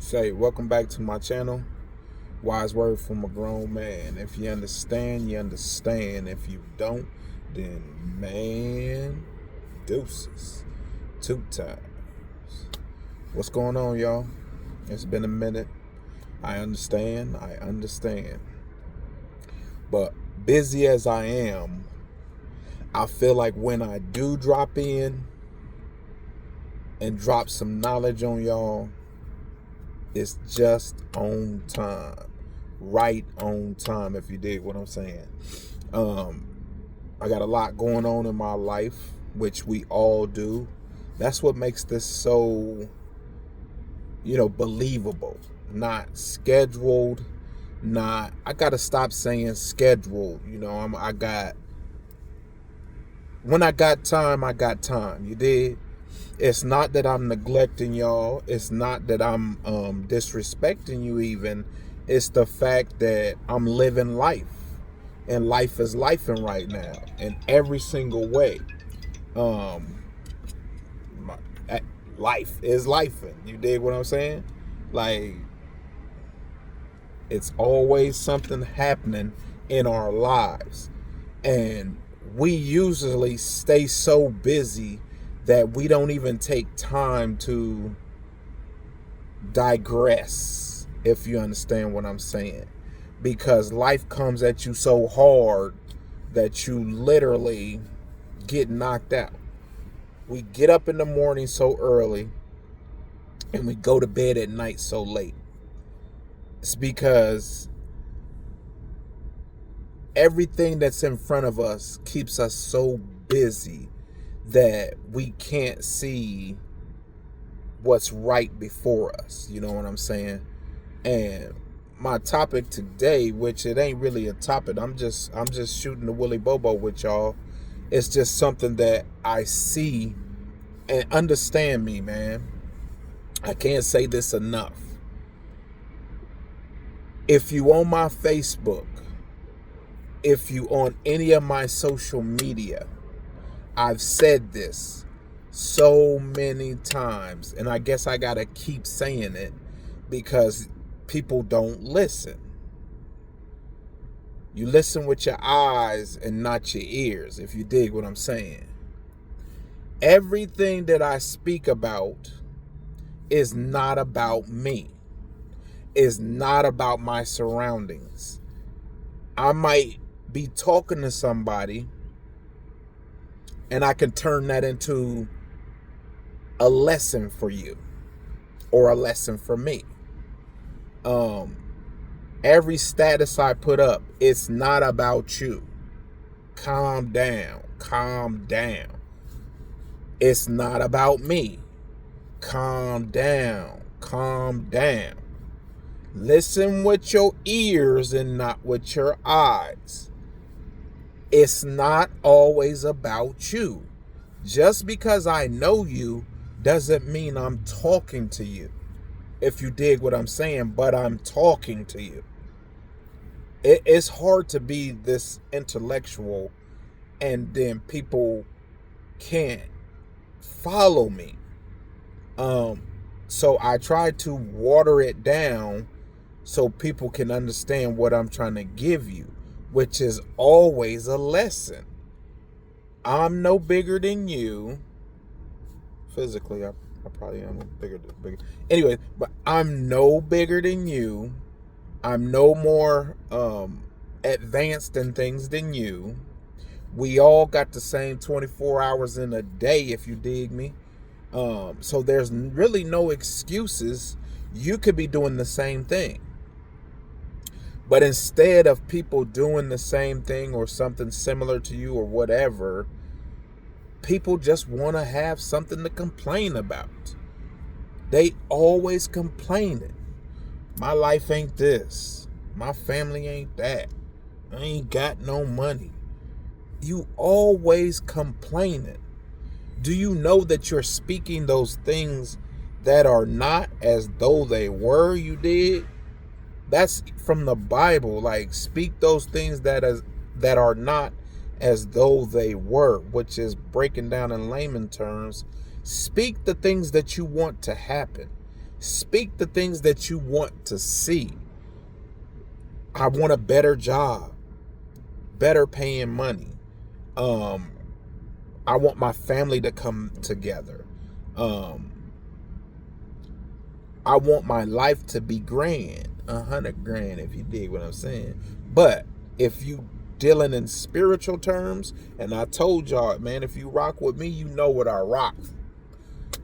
Say, welcome back to my channel. Wise word from a grown man. If you understand, you understand. If you don't, then man, deuces. Two times. What's going on, y'all? It's been a minute. I understand. But busy as I am, I feel like when I do drop in and drop some knowledge on y'all, it's just on time. Right on time, if you dig what I'm saying. I got a lot going on in my life, which we all do. That's what makes this so, believable. Not scheduled, not, I gotta stop saying scheduled. When I got time, I got time. You did. It's not that I'm neglecting y'all. It's not that I'm disrespecting you even. It's the fact that I'm living life. And life is lifing right now in every single way. Um, Life is lifing. You dig what I'm saying? Like, it's always something happening in our lives. And we usually stay so busy that we don't even take time to digress, if you understand what I'm saying. Because life comes at you so hard that you literally get knocked out. We get up in the morning so early and we go to bed at night so late. It's because everything that's in front of us keeps us so busy that we can't see what's right before us. You know what I'm saying? And my topic today, which it ain't really a topic, I'm just shooting the Willy Bobo with y'all. It's just something that I see. And understand me, man. I can't say this enough. If you on my Facebook, if you on any of my social media, I've said this so many times, and I guess I gotta keep saying it because people don't listen. You listen with your eyes and not your ears, if you dig what I'm saying. Everything that I speak about is not about me. Is not about my surroundings. I might be talking to somebody and I can turn that into a lesson for you or a lesson for me. Every status I put up, it's not about you. Calm down. It's not about me. Calm down. Listen with your ears and not with your eyes. It's not always about you. Just because I know you doesn't mean I'm talking to you. If you dig what I'm saying, but I'm talking to you. It's hard to be this intellectual and then people can't follow me. So I try to water it down so people can understand what I'm trying to give you, which is always a lesson. I'm no bigger than you. Physically, I probably am bigger. Anyway, but I'm no bigger than you. I'm no more advanced in things than you. We all got the same 24 hours in a day, if you dig me. So there's really no excuses. You could be doing the same thing. But instead of people doing the same thing or something similar to you or whatever, people just want to have something to complain about. They always complaining. My life ain't this. My family ain't that. I ain't got no money. You always complaining. Do you know that you're speaking those things that are not as though they were? You did? That's from the Bible. Like, speak those things that are not as though they were, which is breaking down in layman terms. Speak the things that you want to happen. Speak the things that you want to see. I want a better job, better paying money. Um, I want my family to come together. Um, I want my life to be grand, 100 grand, if you dig what I'm saying. But if you dealing in spiritual terms, and I told y'all, man, if you rock with me, you know what I rock.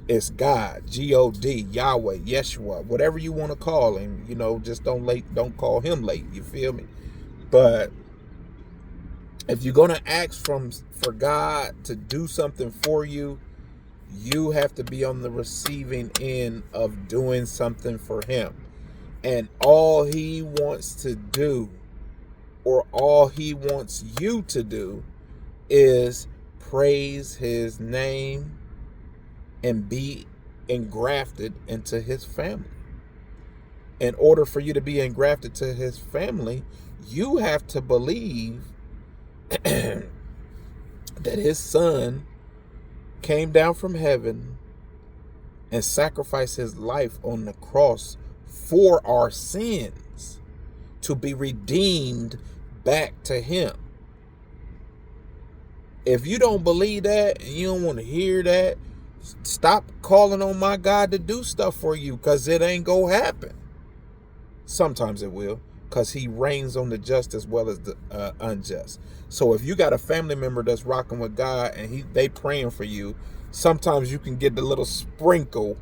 It's God, God, Yahweh, Yeshua, whatever you want to call him. Just don't call him late. You feel me? But if you're gonna ask for God to do something for you, you have to be on the receiving end of doing something for him. And all he wants to do, or all he wants you to do, is praise his name and be engrafted into his family. In order for you to be engrafted to his family, you have to believe that his son came down from heaven and sacrificed his life on the cross for our sins to be redeemed back to him. If you don't believe that and you don't want to hear that, stop calling on my God to do stuff for you, because it ain't gonna happen. Sometimes it will, because he reigns on the just as well as the unjust. So if you got a family member that's rocking with God and they praying for you, sometimes you can get the little sprinkle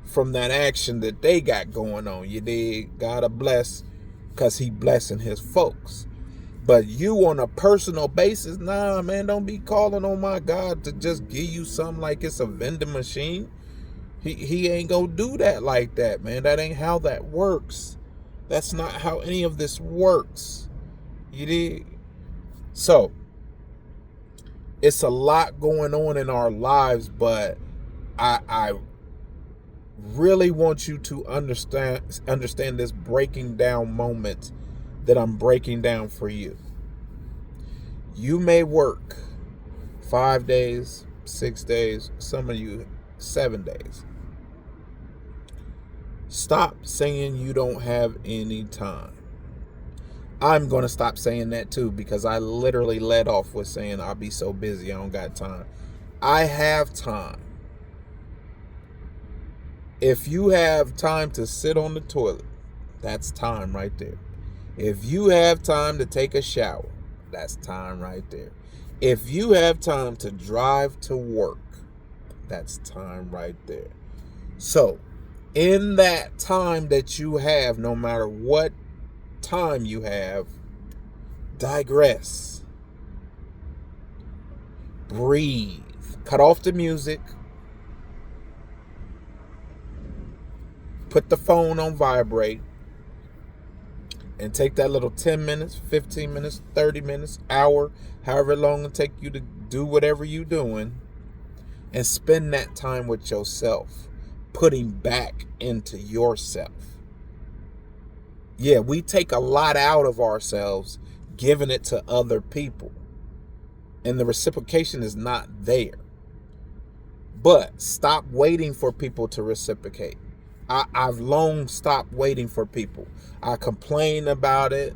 from that action that they got going on. You dig? Gotta bless, because he blessing his folks. But you on a personal basis, nah, man, don't be calling on my God to just give you something like it's a vending machine. He ain't gonna do that like that, man. That ain't how that works. That's not how any of this works. You dig? So, it's a lot going on in our lives, but I really want you to understand this breaking down moment that I'm breaking down for you. You may work 5 days, 6 days, some of you 7 days. Stop saying you don't have any time. I'm going to stop saying that too, because I literally led off with saying I'll be so busy I don't got time. I have time. If you have time to sit on the toilet, that's time right there. If you have time to take a shower, that's time right there. If you have time to drive to work, that's time right there. So, in that time that you have, no matter what time you have, digress. Breathe. Cut off the music. Put the phone on vibrate. And take that little 10 minutes, 15 minutes, 30 minutes, hour, however long it take you to do whatever you're doing, and spend that time with yourself, putting back into yourself. Yeah, we take a lot out of ourselves, giving it to other people, and the reciprocation is not there. But stop waiting for people to reciprocate. I've long stopped waiting for people. I complain about it,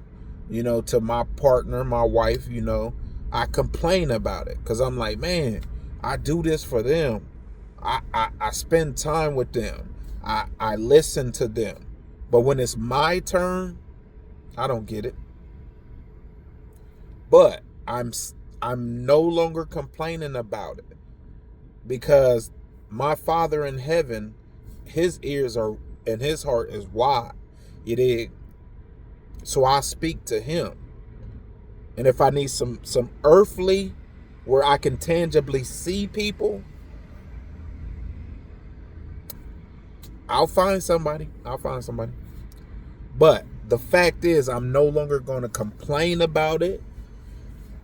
to my partner, my wife, I complain about it because I'm like, man, I do this for them. I spend time with them. I listen to them. But when it's my turn, I don't get it. But I'm no longer complaining about it, because my Father in heaven, his ears are and his heart is wide. You dig? So I speak to him. And if I need some earthly, where I can tangibly see people, I'll find somebody. But the fact is, I'm no longer going to complain about it.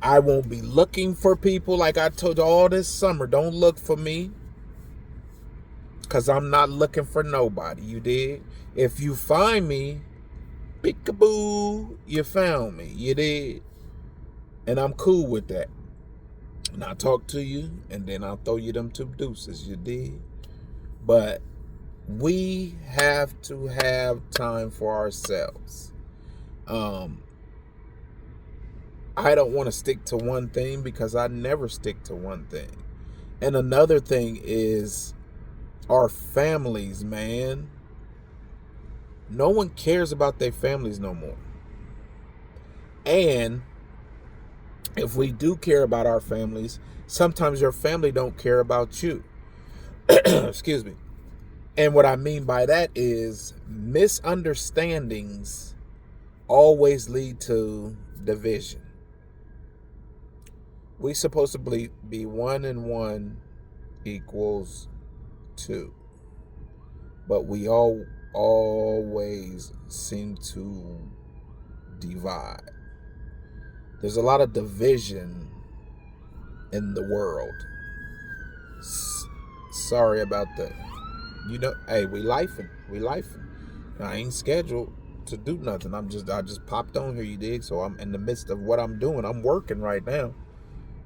I won't be looking for people like I told you all this summer. Don't look for me, because I'm not looking for nobody. You dig? If you find me, peekaboo, you found me. You dig? And I'm cool with that. And I'll talk to you, and then I'll throw you them two deuces. You dig? But We have to have time for ourselves. I don't want to stick to one thing because I never stick to one thing. And another thing is our families, man. No one cares about their families no more. And if we do care about our families, sometimes your family don't care about you. Excuse me. And what I mean by that is misunderstandings always lead to division. We supposed to be 1 and 1 equals 2. But we always seem to divide. There's a lot of division in the world. Sorry about that. Hey, we lifing. I ain't scheduled to do nothing. I just popped on here, you dig? So I'm in the midst of what I'm doing. I'm working right now.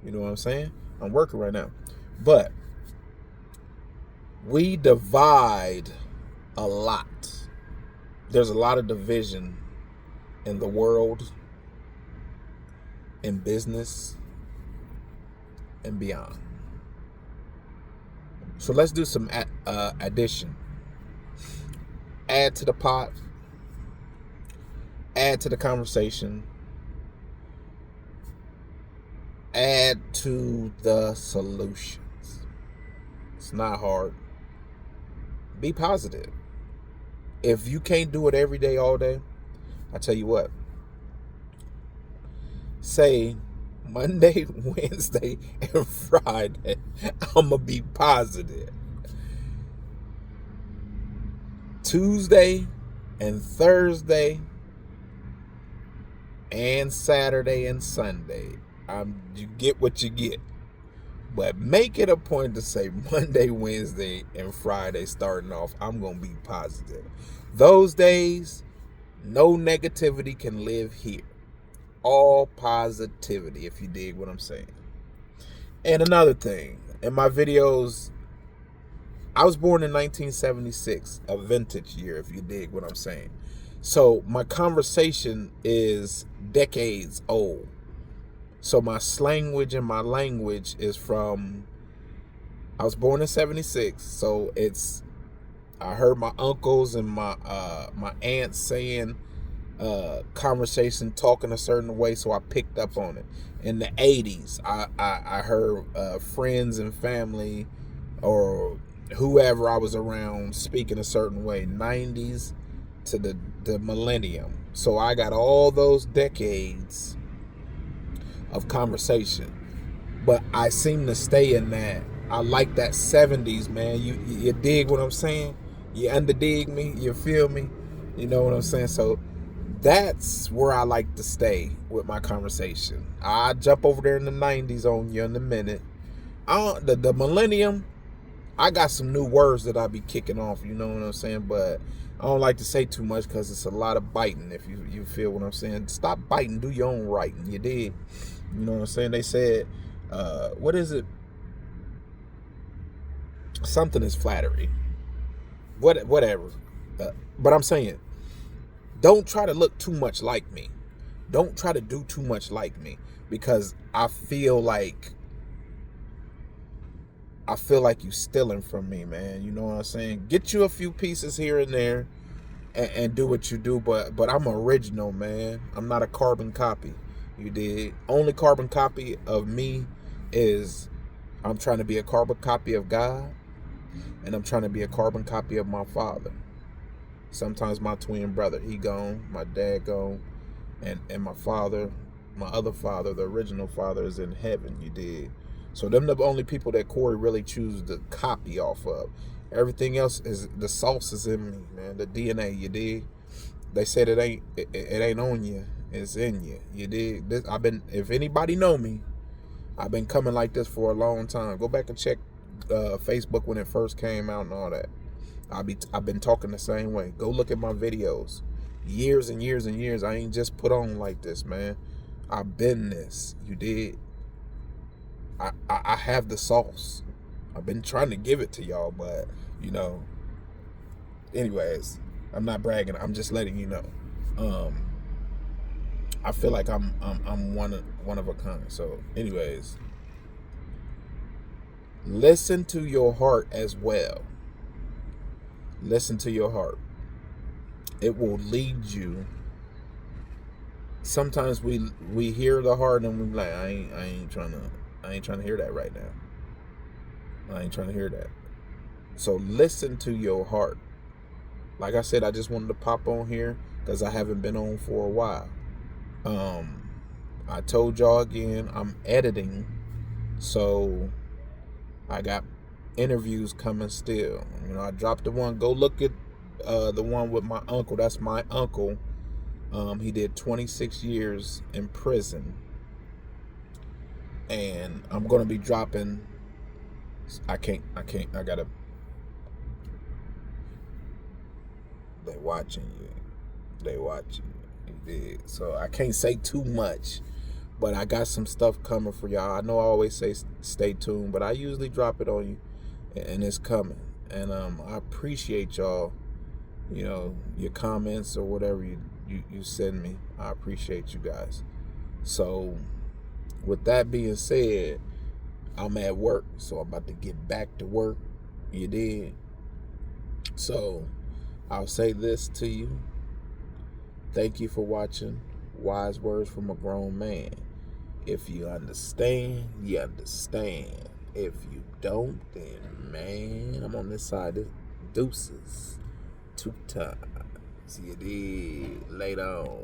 You know what I'm saying? I'm working right now. But we divide a lot. There's a lot of division in the world, in business, and beyond. So let's do some addition. Add to the pot. Add to the conversation. Add to the solutions. It's not hard. Be positive. If you can't do it every day, all day, I tell you what. Say Monday, Wednesday, and Friday, I'm going to be positive. Tuesday and Thursday and Saturday and Sunday, you get what you get. But make it a point to say Monday, Wednesday, and Friday starting off, I'm going to be positive. Those days, no negativity can live here. All positivity, if you dig what I'm saying. And another thing, in my videos, I was born in 1976, a vintage year, if you dig what I'm saying. So my conversation is decades old. So my slanguage and my language is from, I was born in 76, so I heard my uncles and my aunts saying conversation, talking a certain way, so I picked up on it. In the 80s, I heard friends and family or whoever I was around speaking a certain way. 90s to the millennium. So I got all those decades of conversation, but I seem to stay in that. I like that 70s, man. You dig what I'm saying? You underdig me? You feel me? You know what I'm saying? So that's where I like to stay with my conversation. I jump over there in the 90s on you in a minute. The millennium, I got some new words that I be kicking off, you know what I'm saying? But I don't like to say too much because it's a lot of biting, if you feel what I'm saying. Stop biting, do your own writing, you dig? You know what I'm saying? They said, what is it? Something is flattery. Whatever. But I'm saying, don't try to look too much like me. Don't try to do too much like me, because I feel like you stealing from me, man. You know what I'm saying? Get you a few pieces here and there and do what you do, but I'm original, man. I'm not a carbon copy. You did. Only carbon copy of me is I'm trying to be a carbon copy of God, and I'm trying to be a carbon copy of my father. Sometimes my twin brother, he gone, my dad gone, and my father, my other father, the original father, is in heaven, you did. So them the only people that Corey really chooses to copy off of. Everything else is, the sauce is in me, man. The DNA, you dig? They said it ain't on you, it's in you. You dig? If anybody know me, I've been coming like this for a long time. Go back and check Facebook when it first came out and all that. I've been talking the same way. Go look at my videos. Years and years and years. I ain't just put on like this, man. I've been this. You did. I have the sauce. I've been trying to give it to y'all, but you know, anyways, I'm not bragging. I'm just letting you know. I feel like I'm one of a kind. So, anyways, listen to your heart as well. Listen to your heart. It will lead you. Sometimes we hear the heart and we like, I ain't trying to hear that right now. I ain't trying to hear that. So listen to your heart. Like I said, I just wanted to pop on here because I haven't been on for a while. I told y'all again, I'm editing, so I got interviews coming still. I dropped the one. Go look at the one with my uncle. That's my uncle. He did 26 years in prison, and I'm gonna be dropping. I gotta. They watching you. They watching you. So I can't say too much, but I got some stuff coming for y'all. I know I always say stay tuned, but I usually drop it on you, and it's coming. And I appreciate y'all. Your comments or whatever you send me. I appreciate you guys. So with that being said, I'm at work, so I'm about to get back to work. You did. So I'll say this to you. Thank you for watching Wise Words from a Grown Man. If you understand, you understand. If you don't, then man, I'm on this side of deuces. 2 times. You did. Later on.